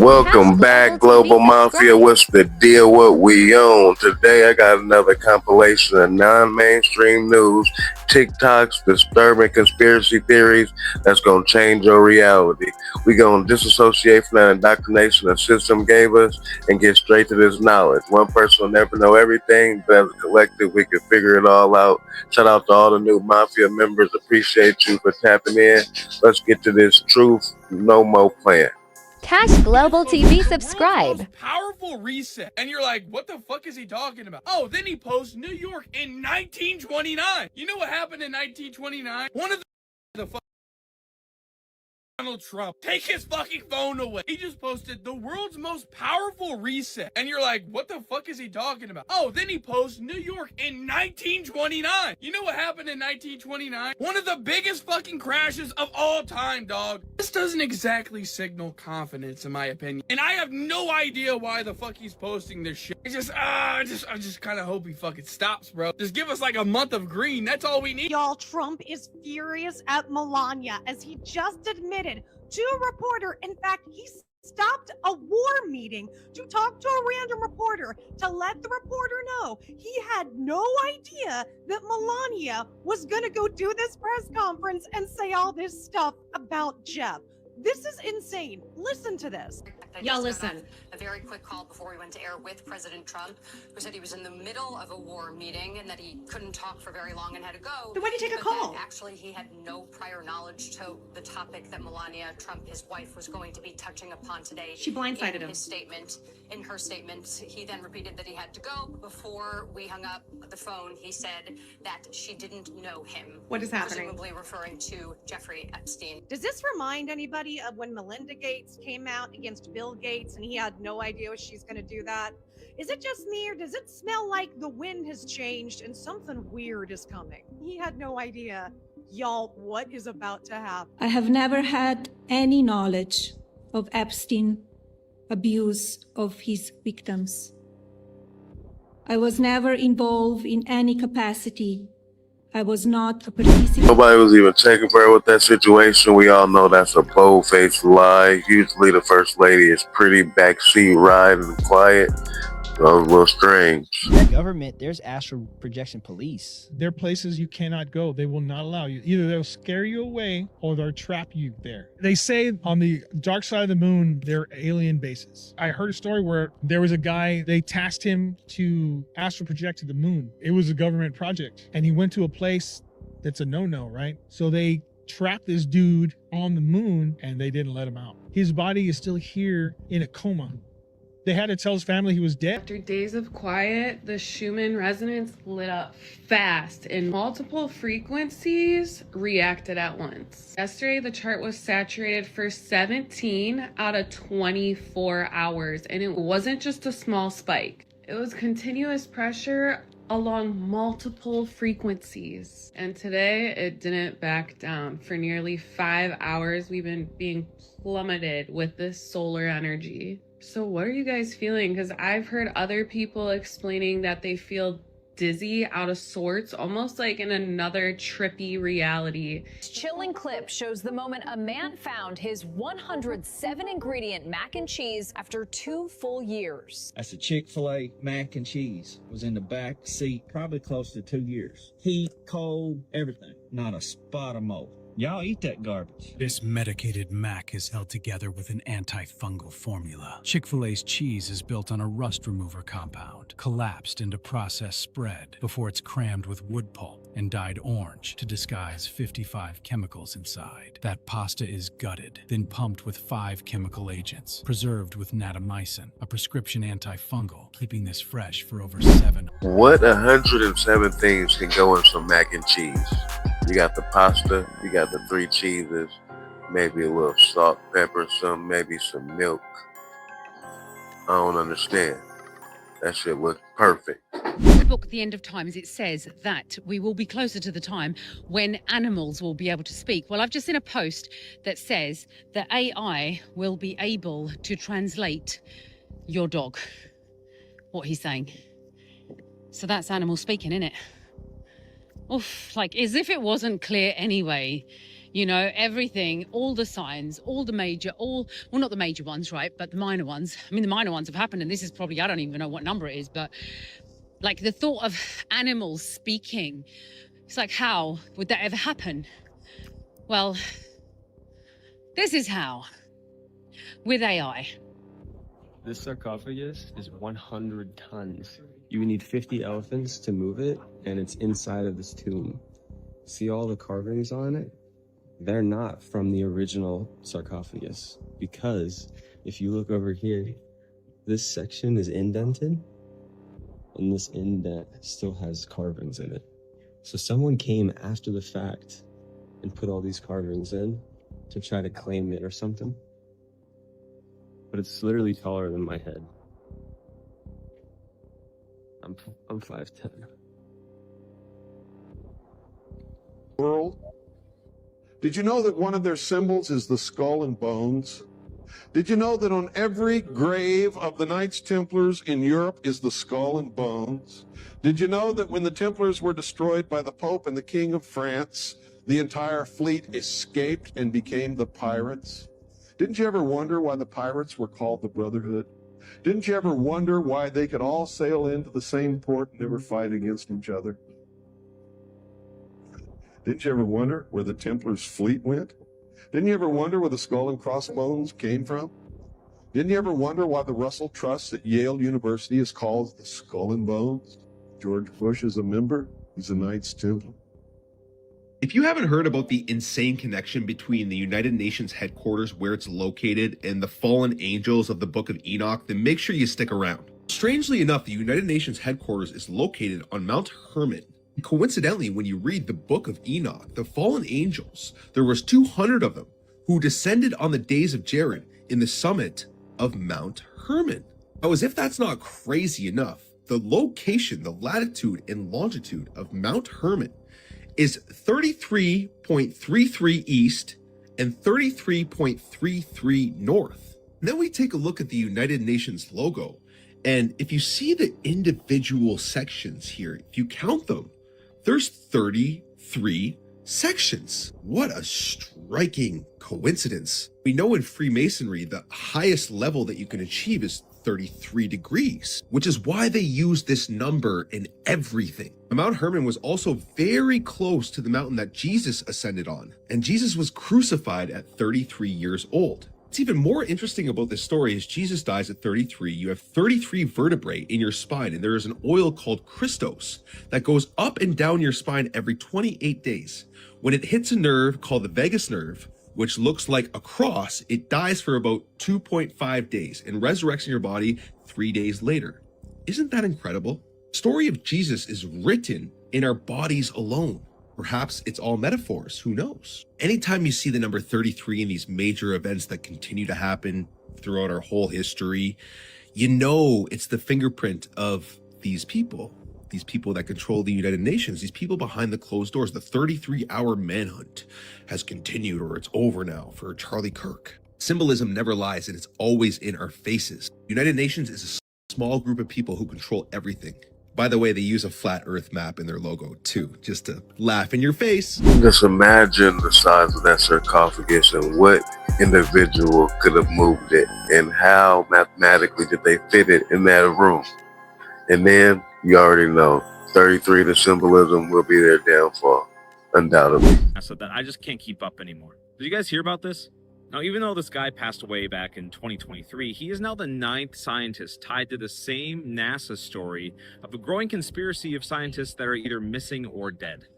Welcome back, Global Mafia. What's the deal? What we on? Today I got another compilation of non-mainstream news, TikToks, disturbing conspiracy theories that's going to change your reality. We're going to disassociate from that indoctrination the system gave us and get straight to this knowledge. One person will never know everything, but as a collective, we can figure it all out. Shout out to all the new Mafia members. Appreciate you for tapping in. Let's get to this truth. No more playing. Cash Global TV subscribe. Powerful reset. And you're like, what the fuck is he talking about? Oh, then he posts New York in 1929. You know what happened in 1929? One of the Donald Trump. Take his fucking phone away. He just posted the world's most powerful reset. And you're like, what the fuck is he talking about? Oh, then he posts New York in 1929. You know what happened in 1929? One of the biggest fucking crashes of all time, dog. This doesn't exactly signal confidence, in my opinion. And I have no idea why the fuck he's posting this shit. I just kind of hope he fucking stops, bro. Just give us like a month of green. That's all we need. Y'all, Trump is furious at Melania as he just admitted to a reporter. In fact, he stopped a war meeting to talk to a random reporter to let the reporter know he had no idea that Melania was going to go do this press conference and say all this stuff about Jeff. This is insane. Listen to this. Y'all listen. A very quick call before we went to air with President Trump, who said he was in the middle of a war meeting and that he couldn't talk for very long and had to go. Then why did you take a call? Actually, he had no prior knowledge to the topic that Melania Trump, his wife, was going to be touching upon today. She blindsided him. In her statement, he then repeated that he had to go. Before we hung up the phone, he said that she didn't know him. What is happening? Presumably referring to Jeffrey Epstein. Does this remind anybody of when Melinda Gates came out against Bill Gates and he had no idea she's going to do that? Is it just me, or does it smell like the wind has changed and something weird is coming? He had no idea. Y'all, what is about to happen? I have never had any knowledge of Epstein abuse of his victims. I was never involved in any capacity. I was not a participant. Nobody was even taking care with that situation. We all know that's a bold-faced lie. Usually the first lady is pretty backseat riding quiet. So a little strange. The government, there's astral projection police. There are places you cannot go. They will not allow you. Either they'll scare you away or they'll trap you there. They say on the dark side of the moon, there are alien bases. I heard a story where there was a guy, they tasked him to astral project to the moon. It was a government project. And he went to a place that's a no-no, right? So they trapped this dude on the moon and they didn't let him out. His body is still here in a coma. They had to tell his family he was dead. After days of quiet, the Schumann resonance lit up fast and multiple frequencies reacted at once. Yesterday, the chart was saturated for 17 out of 24 hours, and it wasn't just a small spike. It was continuous pressure along multiple frequencies. And today, it didn't back down. For nearly 5 hours, we've been being plummeted with this solar energy. So what are you guys feeling? Because I've heard other people explaining that they feel dizzy, out of sorts, almost like in another trippy reality. This chilling clip shows the moment a man found his 107 ingredient mac and cheese after 2 full years. That's a Chick-fil-A mac and cheese. Was in the back seat probably close to 2 years. Heat, cold, everything. Not a spot of mold. Y'all eat that garbage. This medicated mac is held together with an antifungal formula. Chick-fil-A's cheese is built on a rust remover compound, collapsed into processed spread before it's crammed with wood pulp and dyed orange to disguise 55 chemicals inside. That pasta is gutted, then pumped with 5 chemical agents, preserved with natamycin, a prescription antifungal, keeping this fresh for over 7. What 107 things can go in some mac and cheese? You got the pasta, you got the 3 cheeses, maybe a little salt, pepper, maybe some milk. I don't understand. That shit looks perfect. The book, The End of Times, it says that we will be closer to the time when animals will be able to speak. Well, I've just seen a post that says that AI will be able to translate your dog, what he's saying. So that's animal speaking, isn't it? Oof, like as if it wasn't clear anyway. You know, everything, all the signs, all the major, well, not the major ones, right? But the minor ones. I mean, the minor ones have happened, and this is probably, I don't even know what number it is, but like the thought of animals speaking, it's like, how would that ever happen? Well, this is how. With AI. This sarcophagus is 100 tons. You would need 50 elephants to move it, and it's inside of this tomb. See all the carvings on it? They're not from the original sarcophagus, because if you look over here, this section is indented, and this indent still has carvings in it. So someone came after the fact and put all these carvings in to try to claim it or something. But it's literally taller than my head. I'm 5'10". World. Did you know that one of their symbols is the skull and bones? Did you know that on every grave of the Knights Templars in Europe is the skull and bones? Did you know that when the Templars were destroyed by the Pope and the King of France, the entire fleet escaped and became the pirates? Didn't you ever wonder why the pirates were called the Brotherhood? Didn't you ever wonder why they could all sail into the same port and never fight against each other? Didn't you ever wonder where the Templars' fleet went? Didn't you ever wonder where the skull and crossbones came from? Didn't you ever wonder why the Russell Trust at Yale University is called the Skull and Bones? George Bush is a member. He's a Knights Templar. If you haven't heard about the insane connection between the United Nations headquarters where it's located and the fallen angels of the Book of Enoch, then make sure you stick around. Strangely enough, the United Nations headquarters is located on Mount Hermon. Coincidentally, when you read the Book of Enoch, the fallen angels, there was 200 of them who descended on the days of Jared in the summit of Mount Hermon. Now, as if that's not crazy enough, the location, the latitude and longitude of Mount Hermon is 33.33 east and 33.33 north. And then we take a look at the United Nations logo, and if you see the individual sections here, if you count them, there's 33 sections. What a striking coincidence. We know in Freemasonry, the highest level that you can achieve is 33 degrees, which is why they use this number in everything. Mount Hermon was also very close to the mountain that Jesus ascended on, and Jesus was crucified at 33 years old. What's even more interesting about this story is Jesus dies at 33. You have 33 vertebrae in your spine, and there is an oil called Christos that goes up and down your spine every 28 days. When it hits a nerve called the vagus nerve, which looks like a cross, it dies for about 2.5 days and resurrects in your body 3 days later. Isn't that incredible? The story of Jesus is written in our bodies alone. Perhaps it's all metaphors, who knows? Anytime you see the number 33 in these major events that continue to happen throughout our whole history, you know it's the fingerprint of these people that control the United Nations, these people behind the closed doors. The 33-hour manhunt has continued, or it's over now for Charlie Kirk. Symbolism never lies, and it's always in our faces. United Nations is a small group of people who control everything. By the way, they use a flat earth map in their logo too, just to laugh in your face. Just imagine the size of that sarcophagus and what individual could have moved it and how mathematically did they fit it in that room. And then you already know 33, the symbolism will be their downfall, undoubtedly. So that I just can't keep up anymore. Did you guys hear about this? Now, even though this guy passed away back in 2023, he is now the 9th scientist tied to the same NASA story of a growing conspiracy of scientists that are either missing or dead.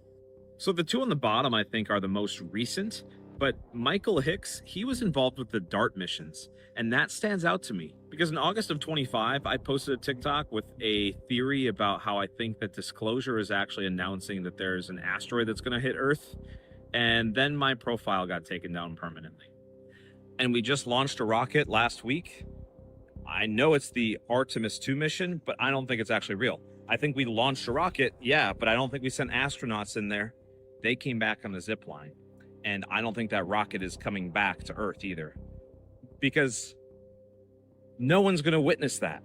So the two on the bottom, I think, are the most recent, but Michael Hicks, he was involved with the DART missions, and that stands out to me. Because in August of 25, I posted a TikTok with a theory about how I think that Disclosure is actually announcing that there's an asteroid that's going to hit Earth, and then my profile got taken down permanently. And we just launched a rocket last week. I know it's the Artemis 2 mission, but I don't think it's actually real. I think we launched a rocket, yeah, but I don't think we sent astronauts in there. They came back on a zip line. And I don't think that rocket is coming back to Earth either. Because no one's going to witness that.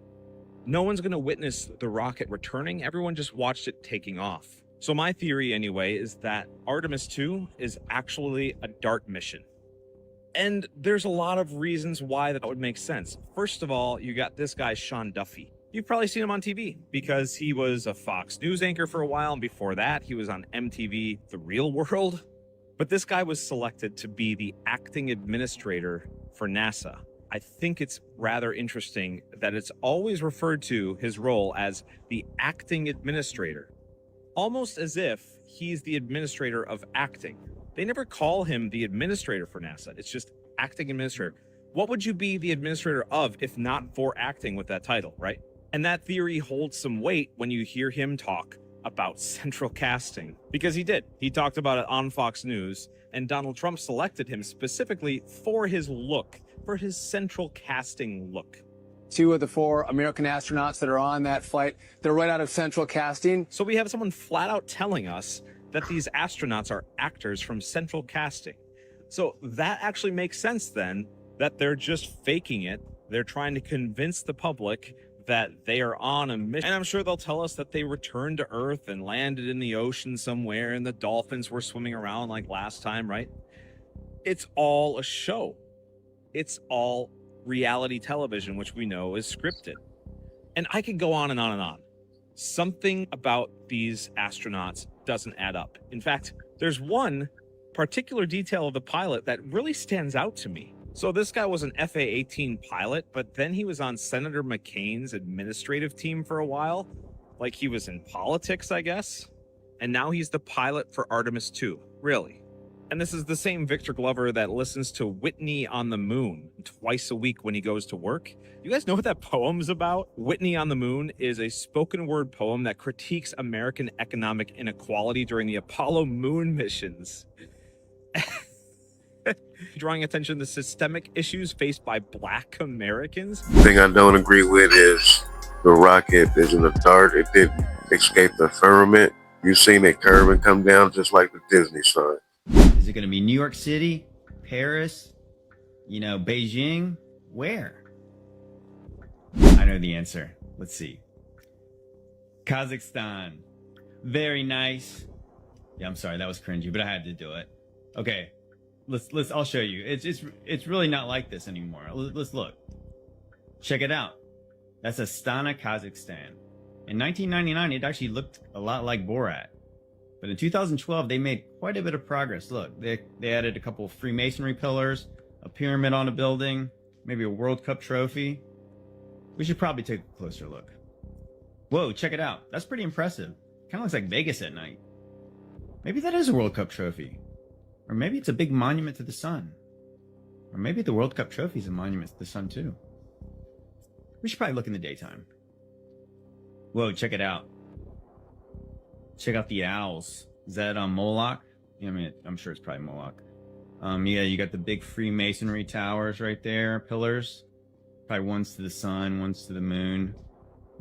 No one's going to witness the rocket returning. Everyone just watched it taking off. So my theory anyway is that Artemis 2 is actually a DART mission. And there's a lot of reasons why that would make sense. First of all, you got this guy, Sean Duffy. You've probably seen him on TV because he was a Fox News anchor for a while, and before that, he was on MTV The Real World. But this guy was selected to be the acting administrator for NASA. I think it's rather interesting that it's always referred to his role as the acting administrator, almost as if he's the administrator of acting. They never call him the administrator for NASA. It's just acting administrator. What would you be the administrator of if not for acting with that title, right? And that theory holds some weight when you hear him talk about central casting, because he did. He talked about it on Fox News, and Donald Trump selected him specifically for his look, for his central casting look. 2 of the 4 American astronauts that are on that flight, they're right out of central casting. So we have someone flat out telling us that these astronauts are actors from central casting. So that actually makes sense then, that they're just faking it. They're trying to convince the public that they are on a mission. And I'm sure they'll tell us that they returned to Earth and landed in the ocean somewhere and the dolphins were swimming around like last time, right? It's all a show. It's all reality television, which we know is scripted. And I could go on and on and on. Something about these astronauts doesn't add up. In fact, there's one particular detail of the pilot that really stands out to me. So this guy was an FA-18 pilot, but then he was on Senator McCain's administrative team for a while. Like he was in politics, I guess. And now he's the pilot for Artemis 2. Really? And this is the same Victor Glover that listens to Whitney on the Moon twice a week when he goes to work. You guys know what that poem's about? Whitney on the Moon is a spoken word poem that critiques American economic inequality during the Apollo moon missions. Drawing attention to systemic issues faced by Black Americans. The thing I don't agree with is the rocket isn't a dart. It didn't escape the firmament. You've seen it curve and come down just like the Disney sign. Is it going to be New York City, Paris, Beijing? Where? I know the answer. Let's see. Kazakhstan. Very nice. Yeah, I'm sorry, that was cringy, but I had to do it. Okay, I'll show you. It's really not like this anymore. Let's look. Check it out. That's Astana, Kazakhstan. In 1999, it actually looked a lot like Borat. But in 2012, they made quite a bit of progress. Look, they added a couple of Freemasonry pillars, a pyramid on a building, maybe a World Cup trophy. We should probably take a closer look. Whoa, check it out. That's pretty impressive. Kind of looks like Vegas at night. Maybe that is a World Cup trophy. Or maybe it's a big monument to the sun. Or maybe the World Cup trophy is a monument to the sun too. We should probably look in the daytime. Whoa, check it out. Check out the owls. Is that Moloch? Yeah, I mean, I'm sure it's probably Moloch. Yeah, you got the big Freemasonry towers right there, pillars. Probably one's to the sun, one's to the moon.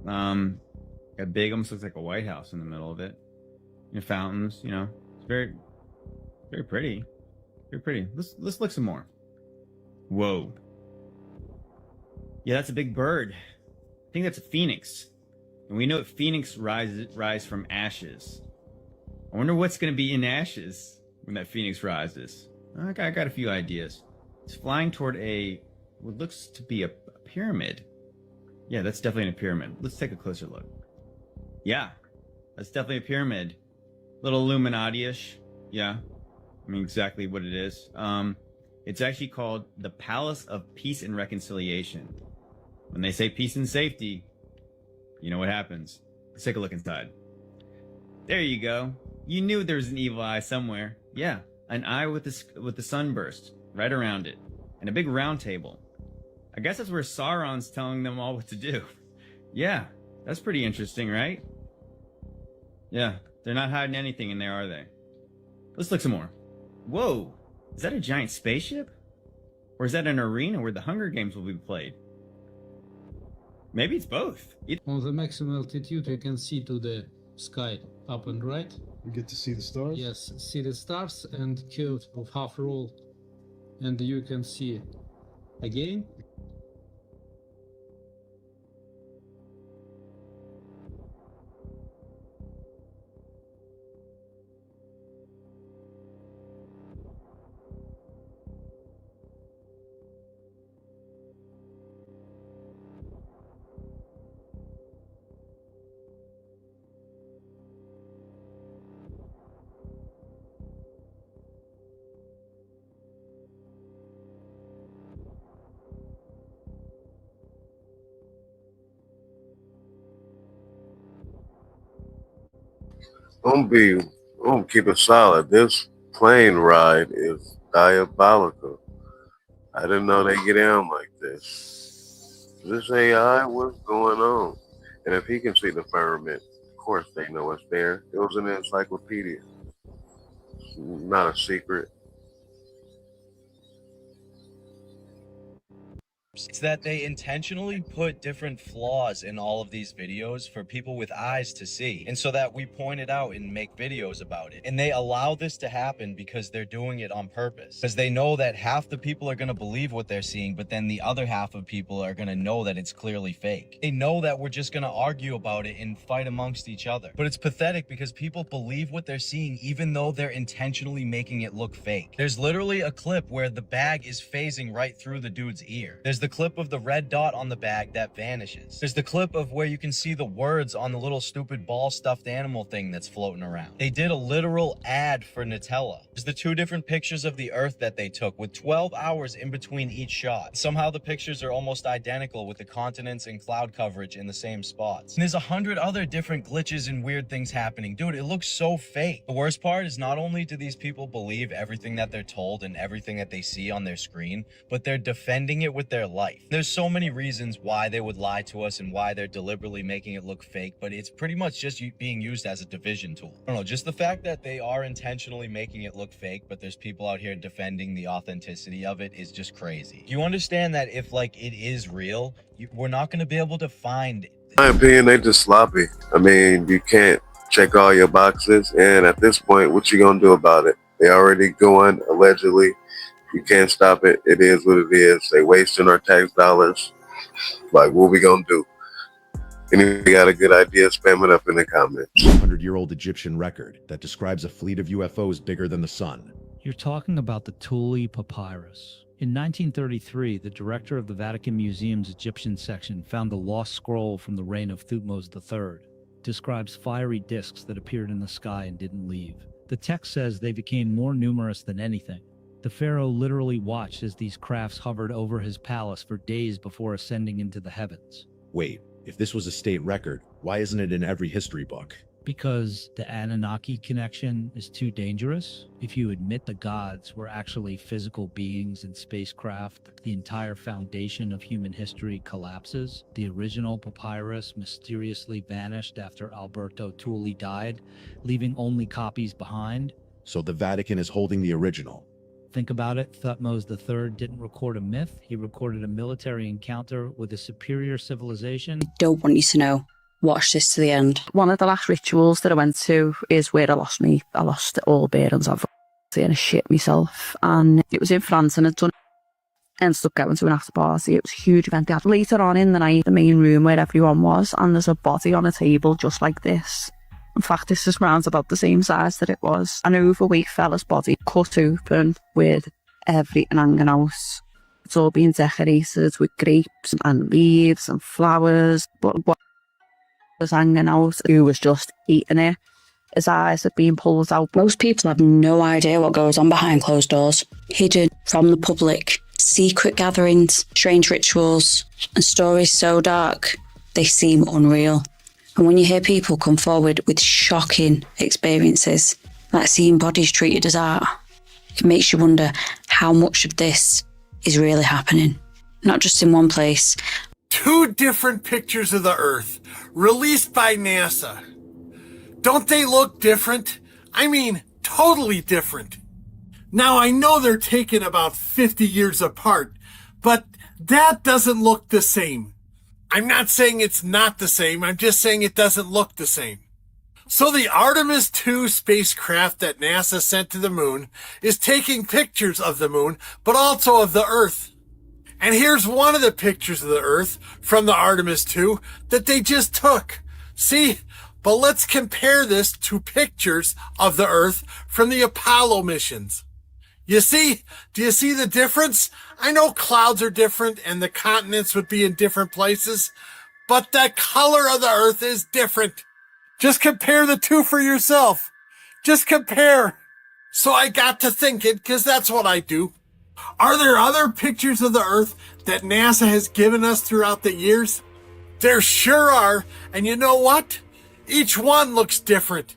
Got big, almost looks like a White House in the middle of it. Fountains, it's very, very pretty. Very pretty. Let's look some more. Whoa. Yeah, that's a big bird. I think that's a phoenix. And we know that phoenix rise from ashes. I wonder what's going to be in ashes when that phoenix rises. I got a few ideas. It's flying toward what looks to be a pyramid. Yeah, that's definitely a pyramid. Let's take a closer look. Yeah, that's definitely a pyramid. Little Illuminati-ish. Yeah, I mean exactly what it is. It's actually called the Palace of Peace and Reconciliation. When they say peace and safety, you know what happens. Let's take a look inside. There you go. You knew there was an evil eye somewhere. Yeah, an eye with the sunburst right around it, and a big round table. I guess that's where Sauron's telling them all what to do. Yeah, that's pretty interesting, right? Yeah, they're not hiding anything in there, are they? Let's look some more. Whoa, is that a giant spaceship? Or is that an arena where the Hunger Games will be played? Maybe it's both. On the maximum altitude, you can see to the sky up and right. You get to see the stars? Yes, see the stars and curve of half roll. And you can see again. I'm gonna keep it solid. This plane ride is diabolical. I didn't know they get down like this. Is this AI? What's going on? And if he can see the firmament, of course they know it's there. It was in the encyclopedia. It's not a secret. It's that they intentionally put different flaws in all of these videos for people with eyes to see, and so that we point it out and make videos about it. And they allow this to happen because they're doing it on purpose, because they know that half the people are going to believe what they're seeing, but then the other half of people are going to know that it's clearly fake. They know that we're just going to argue about it and fight amongst each other. But it's pathetic because people believe what they're seeing even though they're intentionally making it look fake. There's literally a clip where the bag is phasing right through the dude's ear. There's the clip of the red dot on the bag that vanishes. There's the clip of where you can see the words on the little stupid ball stuffed animal thing that's floating around. They did a literal ad for Nutella. There's the 2 different pictures of the Earth that they took with 12 hours in between each shot. Somehow the pictures are almost identical with the continents and cloud coverage in the same spots. And there's 100 other different glitches and weird things happening. Dude, it looks so fake. The worst part is not only do these people believe everything that they're told and everything that they see on their screen, but they're defending it with their life. There's so many reasons why they would lie to us and why they're deliberately making it look fake, but it's pretty much just being used as a division tool. I don't know, just the fact that they are intentionally making it look fake, but there's people out here defending the authenticity of it is just crazy. Do you understand that if like it is real, we're not going to be able to find... In my opinion, they just sloppy. I mean, you can't check all your boxes, and at this point, what you gonna do about it? They already going, allegedly. You can't stop it. It is what it is. They wasting our tax dollars. Like, what we gonna do? Anybody got a good idea? Spam it up in the comments. 100-year-old Egyptian record that describes a fleet of UFOs bigger than the sun. You're talking about the Thule Papyrus. In 1933, the director of the Vatican Museum's Egyptian section found a lost scroll from the reign of Thutmose III. It describes fiery discs that appeared in the sky and didn't leave. The text says they became more numerous than anything. The pharaoh literally watched as these crafts hovered over his palace for days before ascending into the heavens. Wait, if this was a state record, why isn't it in every history book? Because the Anunnaki connection is too dangerous. If you admit the gods were actually physical beings in spacecraft, the entire foundation of human history collapses. The original papyrus mysteriously vanished after Alberto Thule died, leaving only copies behind. So the Vatican is holding the original. Think about it, Thutmose III didn't record a myth, he recorded a military encounter with a superior civilization. I don't want you to know. Watch this to the end. One of the last rituals that I went to is where I lost all bearings of it and I shit myself. And it was in France and I'd done it. Ended up going to an after party. It was a huge event. They had later on in the night, the main room where everyone was, and there's a body on a table just like this. In fact, this is round about the same size that it was. An overweight fella's body cut open with everything hanging out. It's all being decorated with grapes and leaves and flowers. But what was hanging out, who was just eating it. His eyes had been pulled out. Most people have no idea what goes on behind closed doors. Hidden from the public. Secret gatherings, strange rituals, and stories so dark, they seem unreal. And when you hear people come forward with shocking experiences, like seeing bodies treated as art, it makes you wonder how much of this is really happening. Not just in one place. 2 different pictures of the Earth, released by NASA. Don't they look different? I mean, totally different. Now, I know they're taken about 50 years apart, but that doesn't look the same. I'm not saying it's not the same, I'm just saying it doesn't look the same. So the Artemis 2 spacecraft that NASA sent to the moon is taking pictures of the moon, but also of the Earth. And here's one of the pictures of the Earth from the Artemis 2 that they just took. See? But let's compare this to pictures of the Earth from the Apollo missions. You see? Do you see the difference? I know clouds are different and the continents would be in different places, but the color of the Earth is different. Just compare the 2 for yourself. Just compare. So I got to thinking, because that's what I do. Are there other pictures of the Earth that NASA has given us throughout the years? There sure are. And you know what? Each one looks different.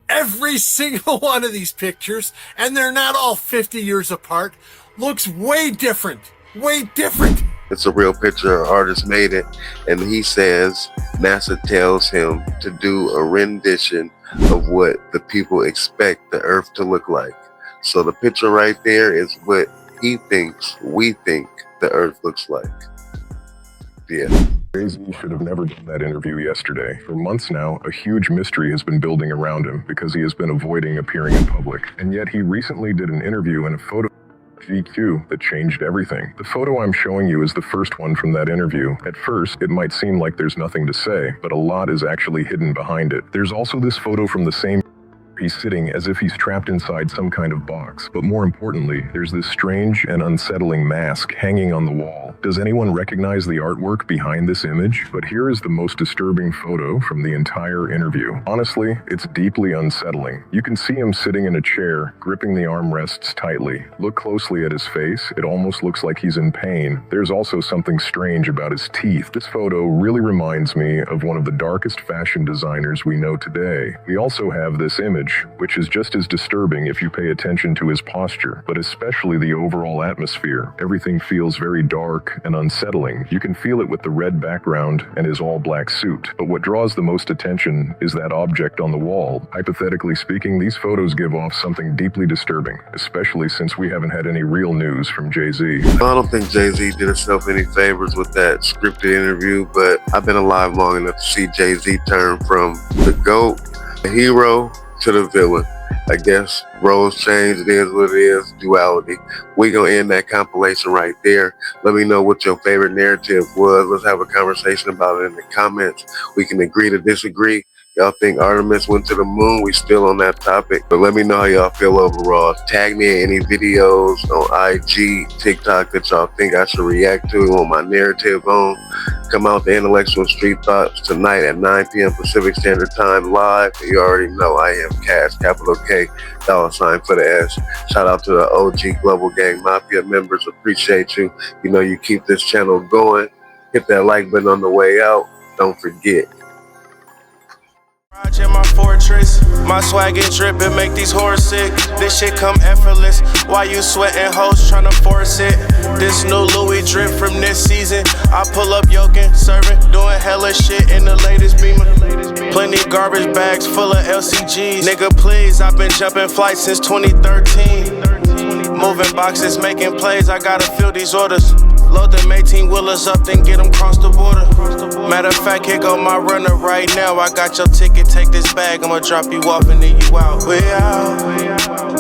Every single one of these pictures, and they're not all 50 years apart, looks way different. Way different. It's a real picture. An artist made it, and he says NASA tells him to do a rendition of what the people expect the Earth to look like. So the picture right there is what he thinks we think the Earth looks like. Yeah. Jay-Z should have never done that interview yesterday. For months now, a huge mystery has been building around him because he has been avoiding appearing in public. And yet he recently did an interview and a photo GQ that changed everything. The photo I'm showing you is the first one from that interview. At first, it might seem like there's nothing to say, but a lot is actually hidden behind it. There's also this photo from the same. He's sitting as if he's trapped inside some kind of box. But more importantly, there's this strange and unsettling mask hanging on the wall. Does anyone recognize the artwork behind this image? But here is the most disturbing photo from the entire interview. Honestly, it's deeply unsettling. You can see him sitting in a chair, gripping the armrests tightly. Look closely at his face. It almost looks like he's in pain. There's also something strange about his teeth. This photo really reminds me of one of the darkest fashion designers we know today. We also have this image, which is just as disturbing if you pay attention to his posture, but especially the overall atmosphere. Everything feels very dark and unsettling. You can feel it with the red background and his all-black suit. But what draws the most attention is that object on the wall. Hypothetically speaking, these photos give off something deeply disturbing, especially since we haven't had any real news from Jay-Z. I don't think Jay-Z did himself any favors with that scripted interview, but I've been alive long enough to see Jay-Z turn from the GOAT, the hero, to the villain. I guess roles change, it is what it is, duality. We gonna end that compilation right there. Let me know what your favorite narrative was. Let's have a conversation about it in the comments. We can agree to disagree. Y'all think Artemis went to the moon? We still on that topic, but let me know how y'all feel overall. Tag me in any videos on IG, TikTok that y'all think I should react to, want my narrative on. Come out to Intellectual Street Thoughts tonight at 9 p.m. Pacific Standard Time live. You already know I am Cash, capital K, $ for the S. Shout out to the OG Global Gang Mafia members. Appreciate you. You know you keep this channel going. Hit that like button on the way out. Don't forget. In my fortress, my swag get drippin', make these whores sick. This shit come effortless. Why you sweating, hoes tryna force it? This new Louis drip from this season. I pull up yoking, serving, doing hella shit in the latest Beamer. Plenty garbage bags full of LCGs. Nigga, please, I've been jumping flights since 2013. Moving boxes, making plays. I gotta fill these orders. Load them 18-wheelers up, then get them cross the border. Matter of fact, here go my runner right now. I got your ticket, take this bag, I'ma drop you off and then you out. We out.